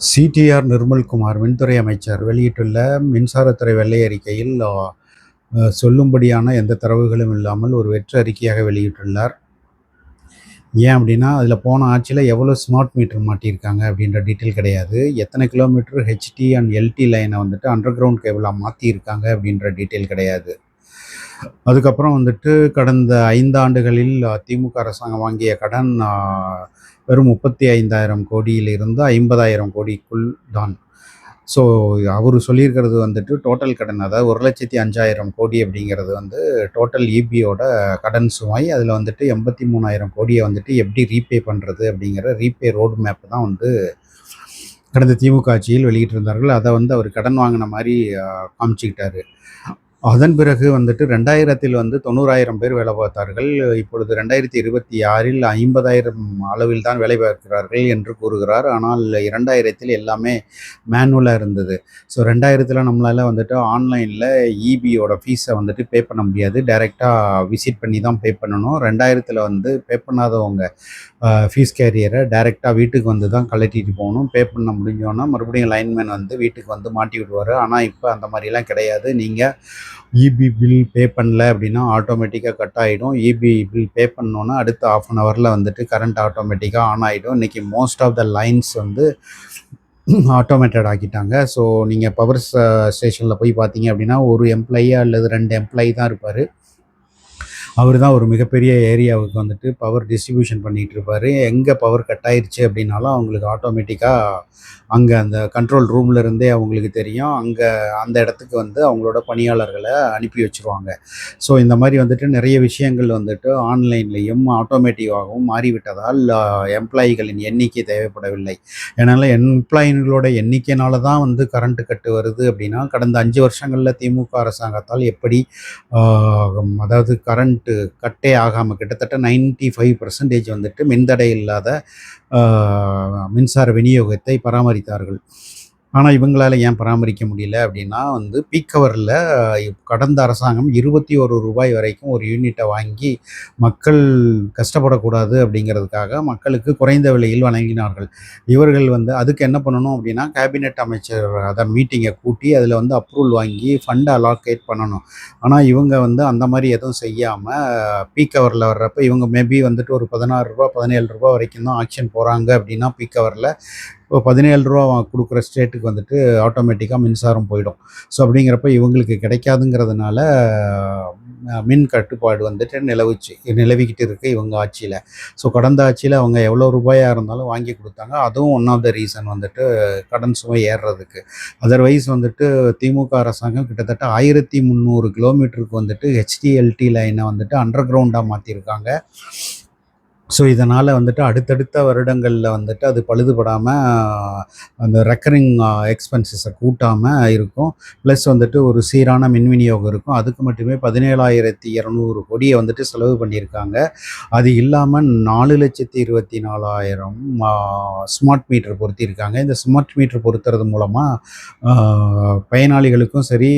CTR Nirmalkumar மின்துறை அமைச்சர் வெளியிட்டுள்ள மின்சாரத்துறை வெள்ளை அறிக்கையில் சொல்லும்படியான எந்த தரவுகளும் இல்லாமல் ஒரு வெற்று அறிக்கையாக வெளியிட்டுள்ளார். ஏன் அப்படின்னா, அதில் போன ஆட்சியில் எவ்வளோ ஸ்மார்ட் மீட்டர் மாட்டியிருக்காங்க அப்படின்ற டீட்டெயில் கிடையாது. எத்தனை கிலோமீட்டர் ஹெச்டி அண்ட் எல்டி லைனை வந்துட்டு அண்டர் கிரவுண்ட் கேபிளாக மாற்றியிருக்காங்க அப்படின்ற டீட்டெயில் கிடையாது. அதுக்கப்புறம் வந்துட்டு கடந்த 5 ஆண்டுகளில் திமுக அரசாங்கம் வாங்கிய கடன் வெறும் 35,000 கோடியிலிருந்து 50,000 கோடிக்குள் தான். ஸோ அவர் சொல்லியிருக்கிறது வந்துட்டு டோட்டல் கடன், அதாவது 1,05,000 கோடி அப்படிங்கிறது வந்து டோட்டல் இபியோட கடன் சுமை. அதில் வந்துட்டு 83,000 கோடியை வந்துட்டு எப்படி ரீபே பண்ணுறது அப்படிங்கிற ரீபே ரோட் மேப் தான் வந்து கடந்த திமுக ஆட்சியில் வெளியிட்டிருந்தார்கள். அதை வந்து அவர் கடன் வாங்கின மாதிரி காமிச்சிக்கிட்டாரு. அதன் பிறகு வந்துட்டு 2000 வந்து 90,000 பேர் வேலை பார்த்தார்கள். இப்பொழுது 2026 50,000 அளவில் தான் வேலை பார்க்கிறார்கள் என்று கூறுகிறார். ஆனால் 2000 எல்லாமே மேனுவலாக இருந்தது. ஸோ 2000 நம்மளால் வந்துட்டு ஆன்லைனில் இபியோட ஃபீஸை வந்துட்டு பே பண்ண முடியாது. டைரெக்டாக விசிட் பண்ணி தான் பே பண்ணணும். 2000 வந்து பே பண்ணாதவங்க ஃபீஸ் கேரியரை டைரெக்டாக வீட்டுக்கு வந்து தான் கழட்டிட்டு போகணும். பே பண்ண முடிஞ்சோன்னா மறுபடியும் லைன்மேன் வந்து வீட்டுக்கு வந்து மாட்டி விடுவார். ஆனால் இப்போ அந்த மாதிரிலாம் கிடையாது. நீங்கள் இபி பில் பே பண்ணல அப்படின்னா ஆட்டோமேட்டிக்காக கட் ஆகிடும். இபி பில் பே பண்ணோன்னா அடுத்த ½ அன் ஹவரில் வந்துட்டு கரண்ட் ஆட்டோமேட்டிக்காக ஆன் ஆகிடும். இன்றைக்கி மோஸ்ட் ஆஃப் த லைன்ஸ் வந்து ஆட்டோமேட்டட் ஆக்கிட்டாங்க. ஸோ நீங்கள் பவர் ஸ்டேஷனில் போய் பார்த்தீங்க அப்படின்னா ஒரு எம்ப்ளாயி அல்லது 2 எம்ப்ளாயி தான் இருப்பார். அவர் தான் ஒரு மிகப்பெரிய ஏரியாவுக்கு வந்துட்டு பவர் டிஸ்ட்ரிபியூஷன் பண்ணிகிட்டு இருப்பார். எங்கே பவர் கட் ஆயிடுச்சு அப்படின்னாலும் அவங்களுக்கு ஆட்டோமேட்டிக்காக அங்கே அந்த கண்ட்ரோல் ரூமில் இருந்தே அவங்களுக்கு தெரியும். அங்கே அந்த இடத்துக்கு வந்து அவங்களோட பணியாளர்களை அனுப்பி வச்சுருவாங்க. ஸோ இந்த மாதிரி வந்துட்டு நிறைய விஷயங்கள் வந்துட்டு ஆன்லைன்லேயும் ஆட்டோமேட்டிக்காகவும் மாறிவிட்டதால் எம்ப்ளாயிகளின் எண்ணிக்கை தேவைப்படவில்லை. அதனால் எம்ப்ளாயிகளோட எண்ணிக்கையினால தான் வந்து கரண்ட்டு கட்டு வருது அப்படின்னா, கடந்த 5 வருஷங்களில் திமுக அரசாங்கத்தால் எப்படி அதாவது கரண்ட்டு கட்டே ஆகாமல் கிட்டத்தட்ட 95% வந்துட்டு மின்தடை இல்லாத மின்சார விநியோகத்தை பராமரித்தார்கள். ஆனால் இவங்களால் ஏன் பராமரிக்க முடியல அப்படின்னா வந்து பீக் ஹவரில் கடந்த அரசாங்கம் ரூ. 21 வரைக்கும் ஒரு யூனிட்டை வாங்கி மக்கள் கஷ்டப்படக்கூடாது அப்படிங்கிறதுக்காக மக்களுக்கு குறைந்த விலையில் வழங்கினார்கள். இவர்கள் வந்து அதுக்கு என்ன பண்ணணும் அப்படின்னா, கேபினெட் அமைச்சர் அதை மீட்டிங்கை கூட்டி அதில் வந்து அப்ரூவல் வாங்கி ஃபண்டை அலாக்கேட் பண்ணணும். ஆனால் இவங்க வந்து அந்த மாதிரி எதுவும் செய்யாமல் பீக் ஹவரில் வர்றப்போ இவங்க மேபி வந்துட்டு ஒரு ரூ. 16 ரூ. 17 வரைக்கும் தான் ஆக்ஷன் போகிறாங்க அப்படின்னா பீக் ஹவரில் இப்போ ரூ. 17 கொடுக்குற ஸ்டேட்டுக்கு வந்துட்டு ஆட்டோமேட்டிக்காக மின்சாரம் போயிடும். ஸோ அப்படிங்கிறப்ப இவங்களுக்கு கிடைக்காதுங்கிறதுனால மின் கட்டுப்பாடு வந்துட்டு நிலவிக்கிட்டு இருக்குது இவங்க ஆட்சியில். ஸோ கடந்த ஆட்சியில் அவங்க எவ்வளோ ரூபாயாக இருந்தாலும் வாங்கி கொடுத்தாங்க. அதுவும் ஒன் ஆஃப் த ரீசன் வந்துட்டு கடன் சுமை ஏறுறதுக்கு. அதர்வைஸ் வந்துட்டு திமுக அரசாங்கம் கிட்டத்தட்ட 1300 கிலோமீட்டருக்கு வந்துட்டு ஹெச்டிஎல்டி லைனை வந்துட்டு அண்டர் கிரவுண்டாக மாற்றிருக்காங்க. ஸோ இதனால் வந்துட்டு அடுத்தடுத்த வருடங்களில் வந்துட்டு அது பழுதுபடாமல் அந்த ரெக்கரிங் எக்ஸ்பென்சஸை கூட்டாமல் இருக்கும். ப்ளஸ் வந்துட்டு ஒரு சீரான மின் விநியோகம் இருக்கும். அதுக்கு மட்டுமே 17,200 கோடியை வந்துட்டு செலவு பண்ணியிருக்காங்க. அது இல்லாமல் 4,24,000 ஸ்மார்ட் மீட்டர் பொருத்தியிருக்காங்க. இந்த ஸ்மார்ட் மீட்டர் பொருத்துறது மூலமாக பயனாளிகளுக்கும் சரி,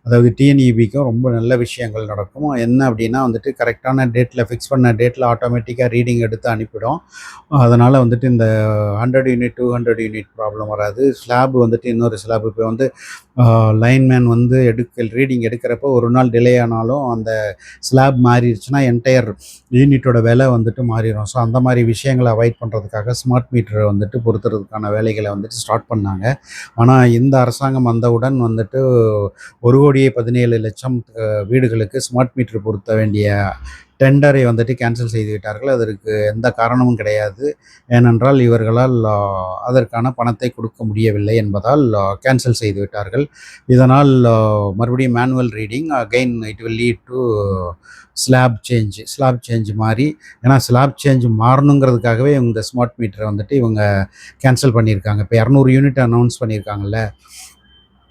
அதாவது டிஎன்இபிக்கும் ரொம்ப நல்ல விஷயங்கள் நடக்கும். என்ன அப்படின்னா வந்துட்டு கரெக்டான டேட்டில் ஃபிக்ஸ் பண்ண டேட்டில் ஆட்டோமேட்டிக்காக ரீடிங் எடுத்து அனுப்பிடும். அதனால் வந்துட்டு இந்த 100 யூனிட் 200 யூனிட் ப்ராப்ளம் வராது. ஸ்லாப் வந்துட்டு இன்னொரு ஸ்லாப் இப்போ வந்து லைன்மேன் வந்து ரீடிங் எடுக்கிறப்போ ஒரு நாள் டிலே ஆனாலும் அந்த ஸ்லாப் மாறிடுச்சுன்னா என்டையர் யூனிட்டோட விலை வந்துட்டு மாறிடும். ஸோ அந்த மாதிரி விஷயங்களை அவாய்ட் பண்ணுறதுக்காக ஸ்மார்ட் மீட்டரை வந்துட்டு பொருத்துறதுக்கான வேலைகளை வந்துட்டு ஸ்டார்ட் பண்ணாங்க. ஆனால் இந்த அரசாங்கம் வந்தவுடன் வந்துட்டு 1,17,00,000 வீடுகளுக்கு ஸ்மார்ட் மீட்டர் பொருத்த வேண்டிய டெண்டரை வந்துட்டு கேன்சல் செய்து விட்டார்கள். அதற்கு எந்த காரணமும் கிடையாது. ஏனென்றால் இவர்களால் அதற்கான பணத்தை கொடுக்க முடியவில்லை என்பதால் கேன்சல் செய்து விட்டார்கள். இதனால் மறுபடியும் manual reading again it will lead to slab change மாறி, ஏன்னா ஸ்லாப் சேஞ்ச் மாறணுங்கிறதுக்காகவே இந்த ஸ்மார்ட் மீட்டரை வந்துட்டு இவங்க கேன்சல் பண்ணியிருக்காங்க. இப்போ 200 யூனிட் அனௌன்ஸ் பண்ணியிருக்காங்கல்ல,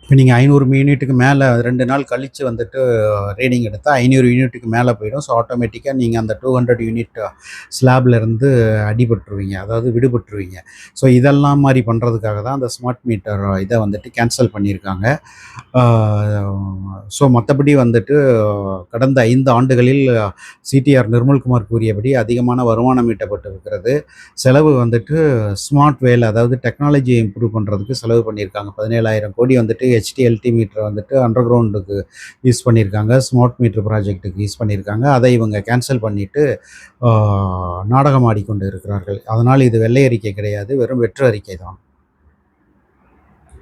இப்போ நீங்கள் 500 யூனிட்டுக்கு மேலே 2 நாள் கழித்து வந்துட்டு ரீடிங் எடுத்தால் 500 யூனிட்டுக்கு மேலே போயிடும். ஸோ ஆட்டோமேட்டிக்காக நீங்கள் அந்த 200 யூனிட் ஸ்லாப்லேருந்து அடிபட்டுருவீங்க, அதாவது விடுபட்டுருவீங்க. ஸோ இதெல்லாம் மாதிரி பண்ணுறதுக்காக தான் அந்த ஸ்மார்ட் மீட்டர் இதை வந்துட்டு கேன்சல் பண்ணியிருக்காங்க. ஸோ மற்றபடி வந்துட்டு கடந்த 5 ஆண்டுகளில் சிடிஆர் நிர்மல்குமார் கூறியபடி அதிகமான வருமானம் ஈட்டப்பட்டிருக்கிறது. செலவு வந்துட்டு ஸ்மார்ட் வேல், அதாவது டெக்னாலஜியை இம்ப்ரூவ் பண்ணுறதுக்கு செலவு பண்ணியிருக்காங்க. 17,000 கோடி வந்துட்டு ஹெச்டிஎல்டி மீட்டரை வந்துட்டு அண்டர் கிரவுண்டுக்கு யூஸ் பண்ணியிருக்காங்க, ஸ்மார்ட் மீட்டர் ப்ராஜெக்ட்டுக்கு யூஸ் பண்ணியிருக்காங்க. அதை இவங்க கேன்சல் பண்ணிவிட்டு நாடகம் ஆடிக்கொண்டு இருக்கிறார்கள். அதனால் இது வெள்ளை அறிக்கை கிடையாது, வெறும் வெற்று அறிக்கை தான்.